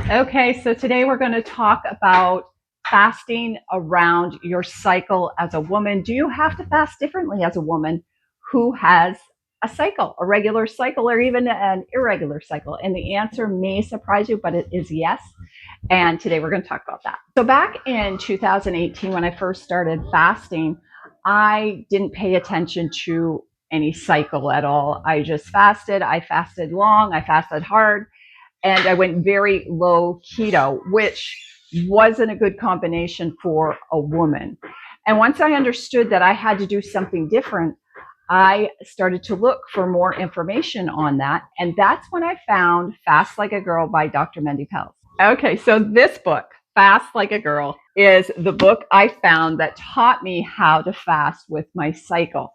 Okay, so today we're going to talk about fasting around your cycle as a woman. Do you have to fast differently as a woman who has a cycle, a regular cycle, or even an irregular cycle? And the answer may surprise you, but it is yes. And today we're going to talk about that. So, back in 2018, when I first started fasting, I didn't pay attention to any cycle at all. I just fasted. I fasted long, I fasted hard, and I went very low keto, which wasn't a good combination for a woman. And once I understood that I had to do something different, I started to look for more information on that. And that's when I found Fast Like a Girl by Dr. Mindy Pelz. Okay, so this book, Fast Like a Girl, is the book I found that taught me how to fast with my cycle.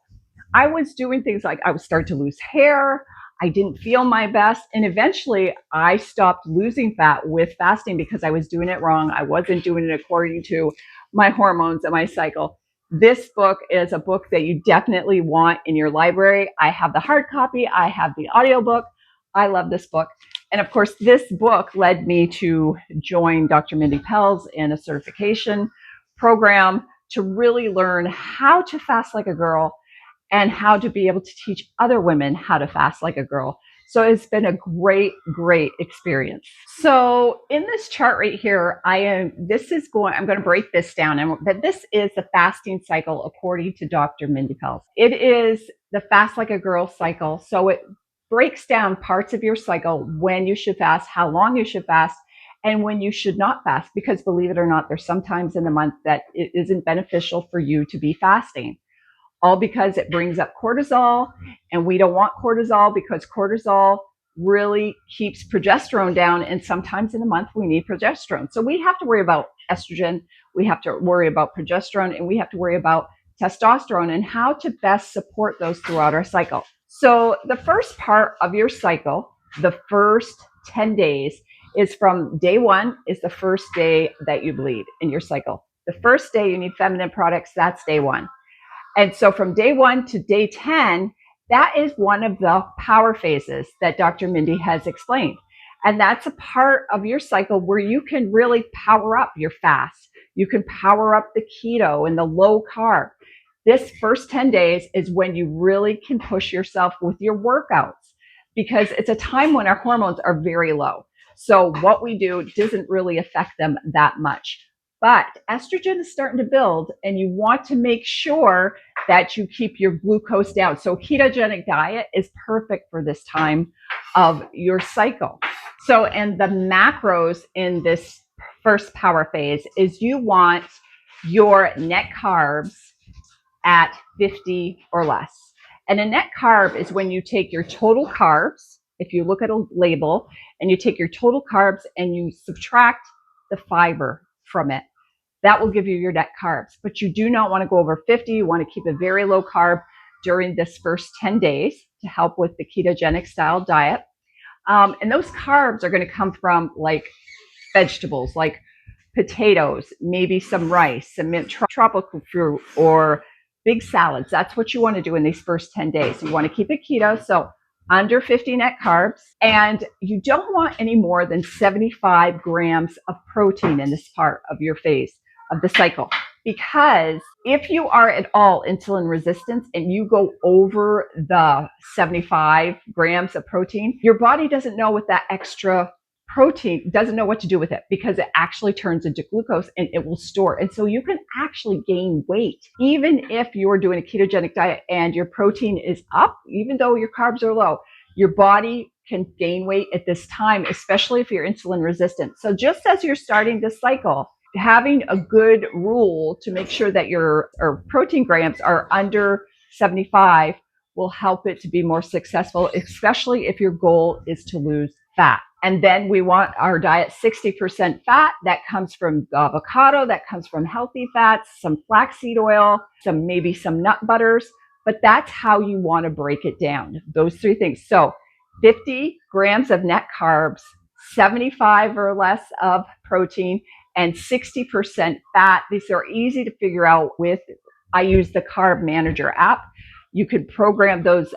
I was doing things like I would start to lose hair. I didn't feel my best. And eventually I stopped losing fat with fasting because I was doing it wrong. I wasn't doing it according to my hormones and my cycle. This book is a book that you definitely want in your library. I have the hard copy. I have the audiobook. I love this book. And of course, this book led me to join Dr. Mindy Pelz in a certification program to really learn how to fast like a girl and how to be able to teach other women how to fast like a girl. So it's been a great, great experience. So in this chart right here, I'm going to break this down. But this is the fasting cycle according to Dr. Mindy Pelz. It is the Fast Like a Girl cycle. So it breaks down parts of your cycle, when you should fast, how long you should fast, and when you should not fast. Because believe it or not, there's some times in the month that it isn't beneficial for you to be fasting, all because it brings up cortisol, and we don't want cortisol because cortisol really keeps progesterone down, and sometimes in the month we need progesterone. So we have to worry about estrogen, we have to worry about progesterone, and we have to worry about testosterone and how to best support those throughout our cycle. So the first part of your cycle, the first 10 days, is from day one is the first day that you bleed in your cycle. The first day you need feminine products, that's day one. And so from day one to day 10, that is one of the power phases that Dr. Mindy has explained. And that's a part of your cycle where you can really power up your fast. You can power up the keto and the low carb. This first 10 days is when you really can push yourself with your workouts, because it's a time when our hormones are very low. So what we do doesn't really affect them that much. But estrogen is starting to build, and you want to make sure that you keep your glucose down. So ketogenic diet is perfect for this time of your cycle. So, and the macros in this first power phase is you want your net carbs at 50 or less. And a net carb is when you take your total carbs, if you look at a label, and you take your total carbs and you subtract the fiber from it. That will give you your net carbs. But you do not want to go over 50. You want to keep a very low carb during this first 10 days to help with the ketogenic style diet. And those carbs are going to come from like vegetables, like potatoes, maybe some rice, some tropical fruit, or big salads. That's what you want to do in these first 10 days. You want to keep it keto, so under 50 net carbs, and you don't want any more than 75 grams of protein in this part of your phase of the cycle. Because if you are at all insulin resistant and you go over the 75 grams of protein, your body doesn't know what that extra protein doesn't know what to do with it, because it actually turns into glucose and it will store. And so you can actually gain weight even if you're doing a ketogenic diet and your protein is up, even though your carbs are low. Your body can gain weight at this time, especially if you're insulin resistant. So just as you're starting this cycle, having a good rule to make sure that your protein grams are under 75 will help it to be more successful, especially if your goal is to lose fat. And then we want our diet 60% fat. That comes from avocado, that comes from healthy fats, some flaxseed oil, maybe some nut butters. But that's how you want to break it down, those three things. So 50 grams of net carbs, 75 or less of protein, and 60% fat. These are easy to figure out I use the Carb Manager app. You could program those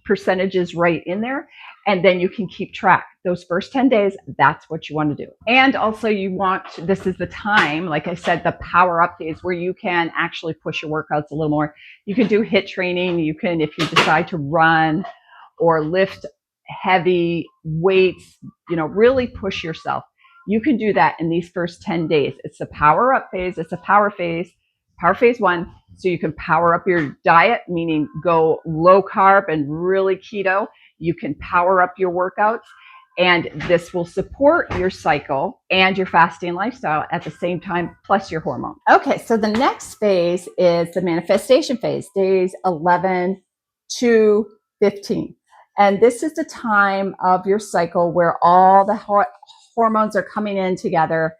percentages right in there. And then you can keep track. Those first 10 days, that's what you want to do. And also you want, this is the time, like I said, the power up days where you can actually push your workouts a little more. You can do HIIT training. You can, if you decide to run or lift heavy weights, really push yourself. You can do that in these first 10 days. It's a power up phase. It's a power phase 1. So you can power up your diet, meaning go low carb and really keto. You can power up your workouts, and this will support your cycle and your fasting lifestyle at the same time, plus your hormone. Okay, so the next phase is the manifestation phase, days 11 to 15. And this is the time of your cycle where all the hormones are coming in together.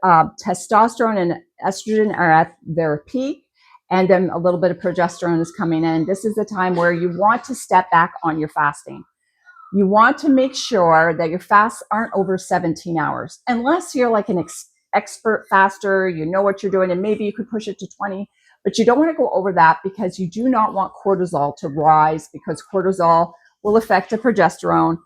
Testosterone and estrogen are at their peak, and then a little bit of progesterone is coming in. This is the time where you want to step back on your fasting. You want to make sure that your fasts aren't over 17 hours, unless you're like an expert faster, you know what you're doing, and maybe you could push it to 20, but you don't want to go over that because you do not want cortisol to rise, because cortisol will affect the progesterone,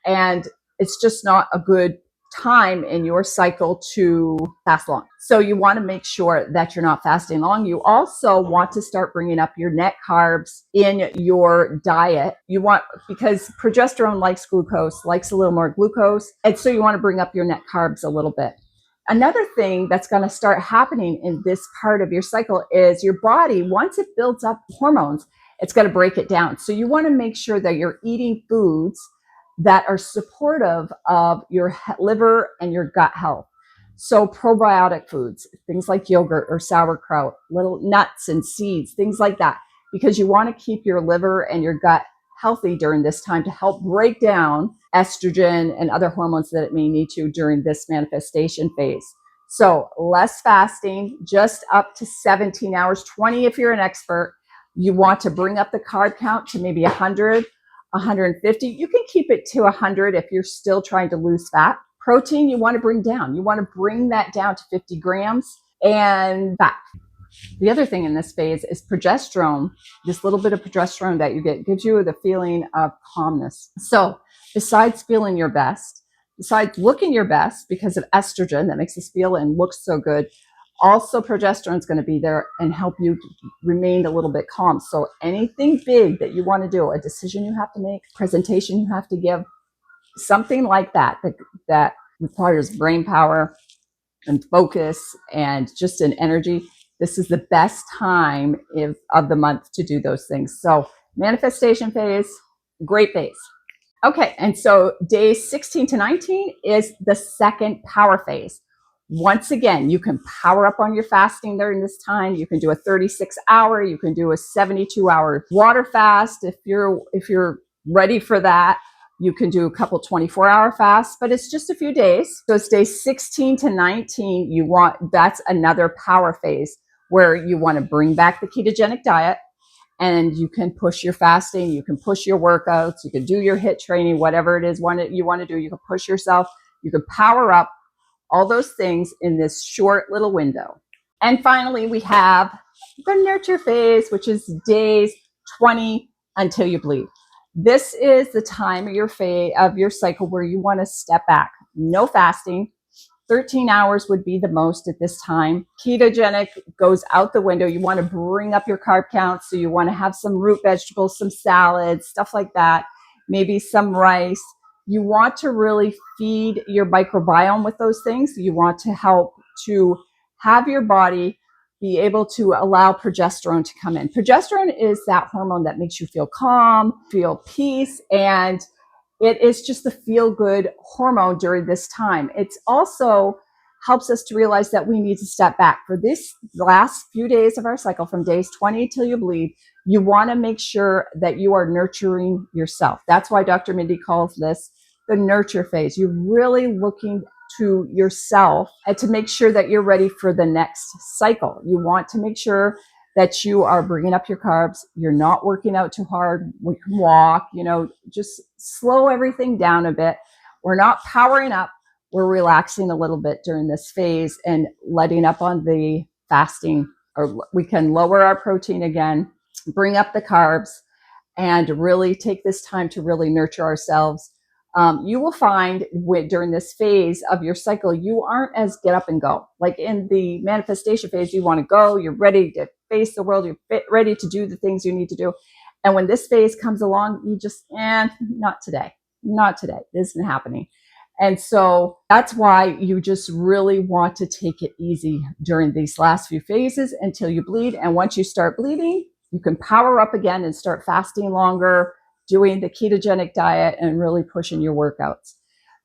and it's just not a good time in your cycle to fast long. So you want to make sure that you're not fasting long. You also want to start bringing up your net carbs in your diet. Because progesterone likes glucose, likes a little more glucose. And so you want to bring up your net carbs a little bit. Another thing that's going to start happening in this part of your cycle is your body, once it builds up hormones, it's going to break it down. So you want to make sure that you're eating foods that are supportive of your liver and your gut health. So probiotic foods, things like yogurt or sauerkraut, little nuts and seeds, things like that, because you want to keep your liver and your gut healthy during this time to help break down estrogen and other hormones that it may need to during this manifestation phase. So less fasting, just up to 17 hours, 20 if you're an expert. You want to bring up the carb count to maybe 100, 150. You can keep it to 100 if you're still trying to lose fat. Protein, you want to bring down. You want to bring that down to 50 grams. And fat. The other thing in this phase is progesterone. This little bit of progesterone that you get gives you the feeling of calmness. So besides feeling your best, besides looking your best because of estrogen that makes us feel and look so good, also progesterone is going to be there and help you remain a little bit calm. So anything big that you want to do, a decision you have to make, presentation you have to give, something like that requires brain power and focus and just an energy, this is the best time of the month to do those things. So manifestation phase, great phase. Okay, and so days 16 to 19 is the second power phase. Once again, you can power up on your fasting during this time. You can do a 36-hour, you can do a 72-hour water fast if you're ready for that. You can do a couple 24-hour fasts, but it's just a few days. So it's days 16 to 19. That's another power phase where you want to bring back the ketogenic diet, and you can push your fasting, you can push your workouts, you can do your HIIT training, whatever it is you want to do. You can push yourself, you can power up, all those things in this short little window. And finally, we have the nurture phase, which is days 20 until you bleed. This is the time of your cycle where you want to step back. No fasting. 13 hours would be the most at this time. Ketogenic goes out the window. You want to bring up your carb count. So you want to have some root vegetables, some salads, stuff like that. Maybe some rice. You want to really feed your microbiome with those things. You want to help to have your body be able to allow progesterone to come in. Progesterone is that hormone that makes you feel calm, feel peace, and it is just the feel-good hormone during this time. It also helps us to realize that we need to step back. For this last few days of our cycle, from days 20 till you bleed, you want to make sure that you are nurturing yourself. That's why Dr. Mindy calls this the nurture phase. You're really looking to yourself and to make sure that you're ready for the next cycle. You want to make sure that you are bringing up your carbs. You're not working out too hard. We can walk, just slow everything down a bit. We're not powering up. We're relaxing a little bit during this phase and letting up on the fasting, or we can lower our protein again, bring up the carbs, and really take this time to really nurture ourselves. You will find during this phase of your cycle, you aren't as get up and go. Like in the manifestation phase, you want to go, you're ready to face the world, you're ready to do the things you need to do. And when this phase comes along, you just, not today, not today. This isn't happening. And so that's why you just really want to take it easy during these last few phases until you bleed. And once you start bleeding, you can power up again and start fasting longer, doing the ketogenic diet, and really pushing your workouts.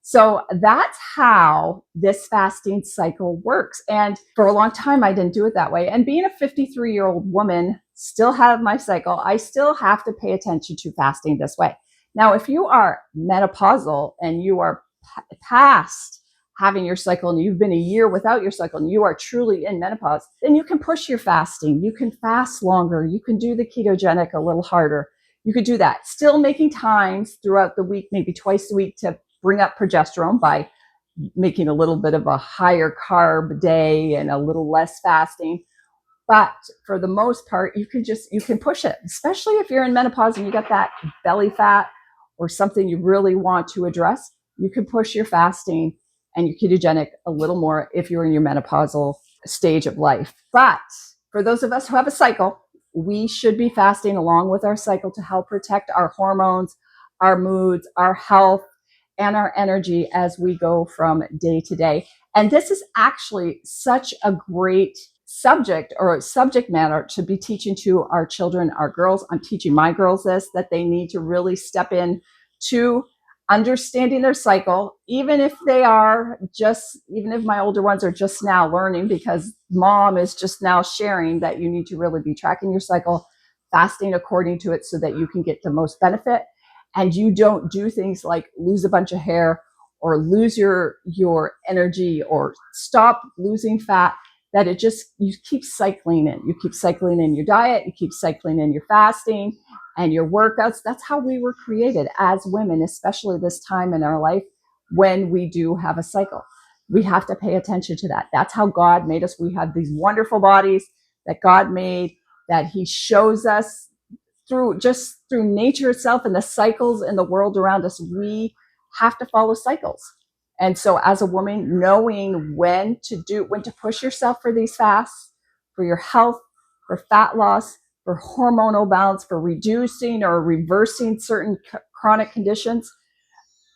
So that's how this fasting cycle works. And for a long time, I didn't do it that way. And being a 53-year-old woman, still have my cycle, I still have to pay attention to fasting this way. Now, if you are menopausal and you are past having your cycle and you've been a year without your cycle and you are truly in menopause, then you can push your fasting. You can fast longer. You can do the ketogenic a little harder. You could do that. Still making times throughout the week, maybe twice a week, to bring up progesterone by making a little bit of a higher carb day and a little less fasting. But for the most part, you can push it, especially if you're in menopause and you got that belly fat or something you really want to address. You can push your fasting and your ketogenic a little more if you're in your menopausal stage of life. But for those of us who have a cycle, we should be fasting along with our cycle to help protect our hormones, our moods, our health, and our energy as we go from day to day. And this is actually such a great subject or subject matter to be teaching to our children, our girls. I'm teaching my girls this, that they need to really step in to understanding their cycle, even if my older ones are just now learning, because mom is just now sharing that you need to really be tracking your cycle, fasting according to it so that you can get the most benefit. And you don't do things like lose a bunch of hair or lose your energy or stop losing fat, that you keep cycling in. You keep cycling in your diet, you keep cycling in your fasting and your workouts. That's how we were created as women, especially this time in our life when we do have a cycle. We have to pay attention to that. That's how God made us. We have these wonderful bodies that God made, that he shows us through nature itself and the cycles in the world around us. We have to follow cycles. And so as a woman, knowing when to push yourself for these fasts, for your health, for fat loss, for hormonal balance, for reducing or reversing certain chronic conditions,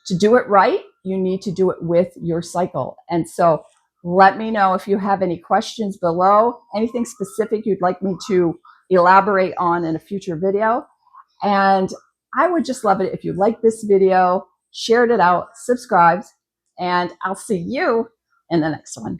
to do it right, you need to do it with your cycle. And so let me know if you have any questions below, anything specific you'd like me to elaborate on in a future video. And I would just love it if you liked this video, shared it out, subscribed, and I'll see you in the next one.